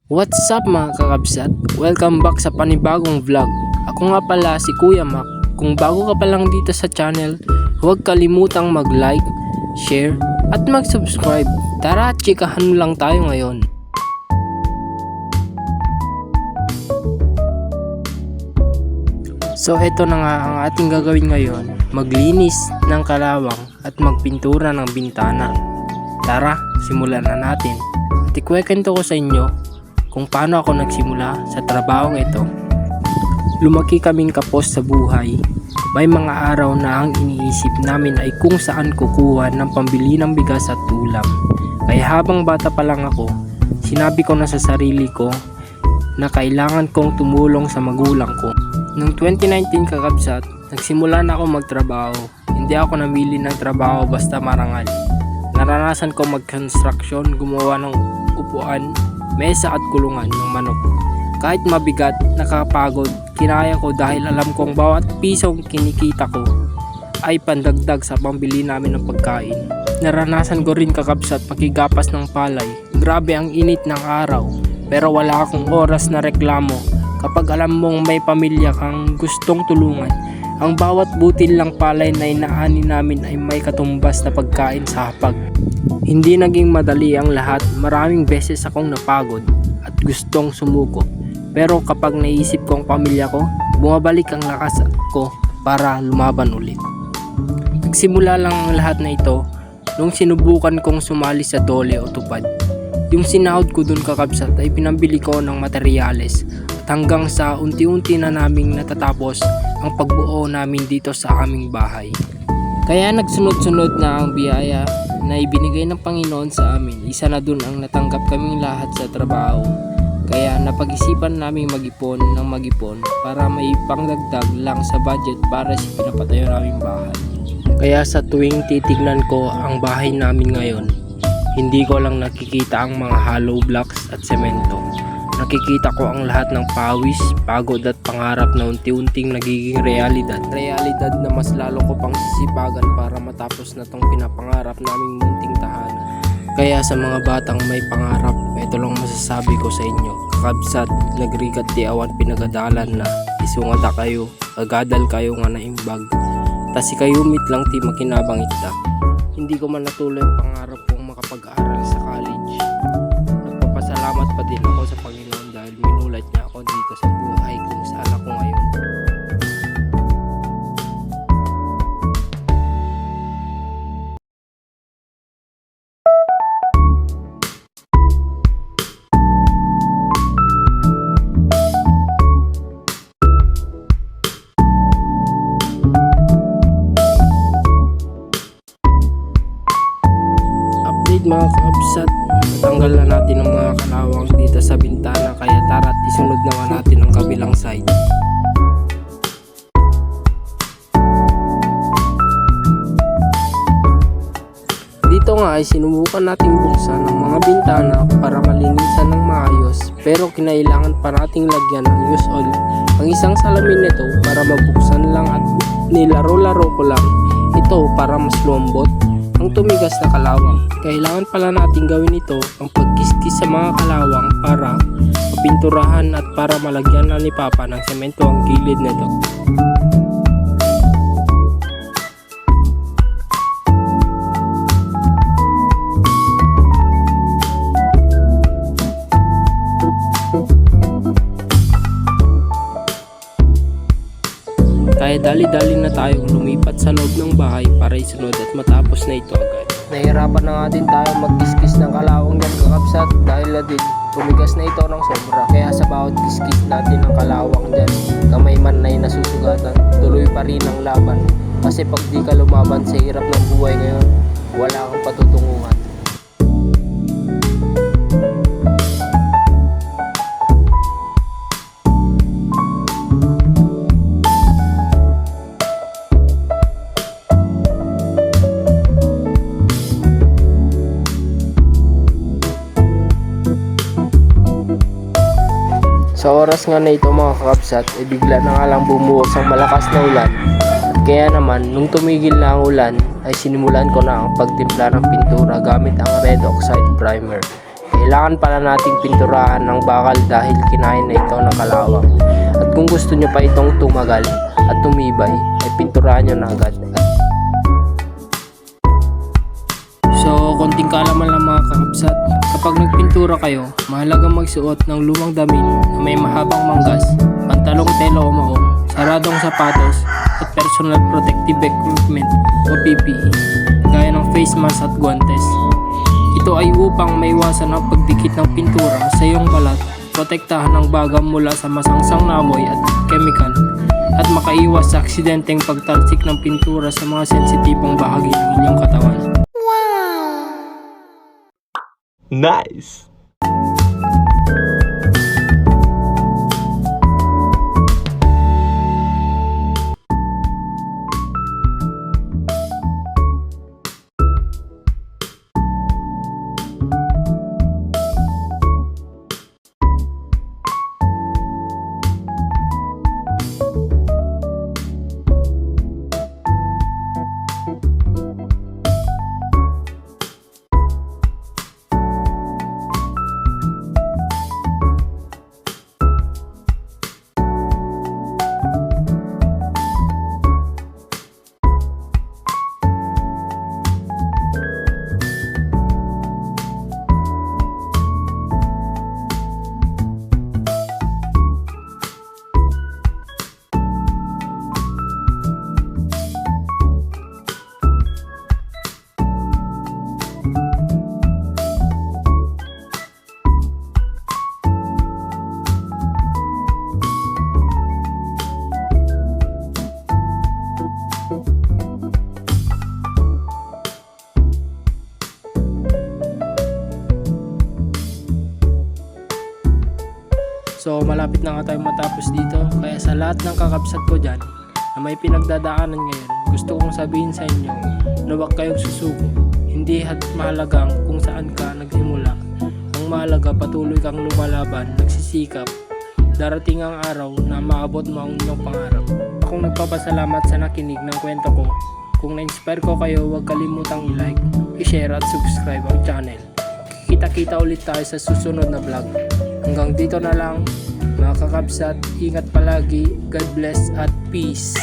What's up mga kakabsat? Welcome back sa panibagong vlog. Ako nga pala si Kuya Mac. Kung bago ka pa lang dito sa channel, huwag kalimutang mag-like, share, at mag-subscribe. Tara, chikahan lang tayo ngayon. So eto na nga ang ating gagawin ngayon, maglinis ng kalawang at magpintura ng bintana. Tara, simulan na natin. At ikwento ko sa inyo kung paano ako nagsimula sa trabahong ito. Lumaki kaming kapos sa buhay. May mga araw na ang iniisip namin ay kung saan kukuha ng pambili ng bigas at ulam. Kaya habang bata pa lang ako, sinabi ko na sa sarili ko na kailangan kong tumulong sa magulang ko. Noong 2019 kakabsat, nagsimula na ako magtrabaho. Hindi ako namili ng trabaho basta marangal. Naranasan ko mag-construction, gumawa ng upuan, mesa at kulungan ng manok. Kahit mabigat, nakapagod, kinaya ko dahil alam kong bawat pisong kinikita ko ay pandagdag sa pambili namin ng pagkain. Naranasan ko rin kakabsat pakigapas ng palay. Grabe ang init ng araw, pero wala akong oras na reklamo. Kapag alam mong may pamilya kang gustong tulungan, ang bawat butil lang palay na inaani namin ay may katumbas na pagkain sa hapag. Hindi naging madali ang lahat, maraming beses akong napagod at gustong sumuko. Pero kapag naisip ko ang pamilya ko, bumabalik ang lakas ko para lumaban ulit. Nagsimula lang ang lahat na ito nung sinubukan kong sumali sa dole o tupad. Yung sinahod ko dun kakabsat ay pinambili ko ng materyales at hanggang sa unti-unti na naming natatapos ang pagbuo namin dito sa aming bahay. Kaya nagsunod-sunod na ang biyaya na ibinigay ng Panginoon sa amin. Isa na dun ang natanggap kaming lahat sa trabaho. Kaya napag-isipan naming mag-ipon ng mag-ipon para may pangdagdag lang sa budget para sa pinapatayo naming bahay. Kaya sa tuwing titignan ko ang bahay namin ngayon, hindi ko lang nakikita ang mga hollow blocks at semento. Nakikita ko ang lahat ng pawis, pagod at pangarap na unti-unting nagiging realidad. Realidad na mas lalo ko pang sisipagan para matapos na tong pinapangarap naming munting tahanan. Kaya sa mga batang may pangarap, ito lang masasabi ko sa inyo. Kakabsat, nagrigat di awan pinagadalan na. Isungada kayo, agadal kayo nga na imbag. Tasi kayo mit lang ti makinabang ita. Hindi ko man natuloy ang pangarap kong makapag-aaral sa college. Nagpapasalamat pa din ako sa Panginoon dahil minulat niya ako dito sa buhay kung saan ako ngayon. Update mga kaabsat, natanggal na natin ang mga kalawang dito sa bintana, kaya tara at isunod naman natin ang kabilang side. Dito nga ay sinubukan nating buksan ang mga bintana para malinisan ng maayos, pero kinailangan pa nating lagyan ng use all ang isang salamin nito para mabuksan lang at nilaro-laro ko lang ito para mas lumambot ang tumigas na kalawang. Kailangan pala natin gawin ito ang pagkiskis sa mga kalawang para mapinturahan at para malagyan na ni Papa ng semento ang gilid nito. Kaya dali-dali na tayong lumipat sa loob ng bahay para isunod at matapos na ito agad. Nahirapan na nga din tayo magkiskis ng kalawang dyan kakabsat dahil na din tumigas na ito ng sobra. Kaya sa bawat kiskis natin ng kalawang dyan, kamay man na nasusugatan, tuloy pa rin ang laban. Kasi pag di ka lumaban sa hirap ng buhay ngayon, wala kang patutunguhan. Sa oras nga na ito mga kakabsat, ay bigla na nga lang bumuhos ang malakas na ulan. At kaya naman, nung tumigil na ang ulan, ay sinimulan ko na ang pagtimpla ng pintura gamit ang red oxide primer. kailangan pala nating pinturahan ng bakal dahil kinain na ito ng kalawang. At kung gusto nyo pa itong tumagal at tumibay, ay pinturahan nyo na agad. So, konting kaalaman lang mga kakabsat. Kapag nagpintura kayo, mahalagang magsuot ng lumang damit na may mahabang manggas, pantalong tela o maong, saradong sapatos, at personal protective equipment o PPE, gaya ng face mask at guantes. Ito ay upang maiwasan ang pagdikit ng pintura sa iyong balat, protektahan ang bagam mula sa masangsang na amoy at chemical, at makaiwas sa aksidenteng pagtalsik ng pintura sa mga sensitibong bahagi ng inyong katawan. Nice! So malapit na nga tayo matapos dito, kaya sa lahat ng kakabsat ko dyan na may pinagdadaanan ngayon, gusto kong sabihin sa inyo na huwag kayong susuko. Hindi mahalaga kung saan ka nagsimula. Ang mahalaga, patuloy kang lumalaban, nagsisikap. Darating ang araw na maabot mo ang inyong pangarap. Akong nagpapasalamat sa nakinig ng kwento ko. Kung na-inspire ko kayo, huwag kalimutang i-like, i-share at subscribe ang channel. Kita-kita ulit tayo sa susunod na vlog. Hanggang dito na lang, mga kakabsat, ingat palagi, God bless at peace.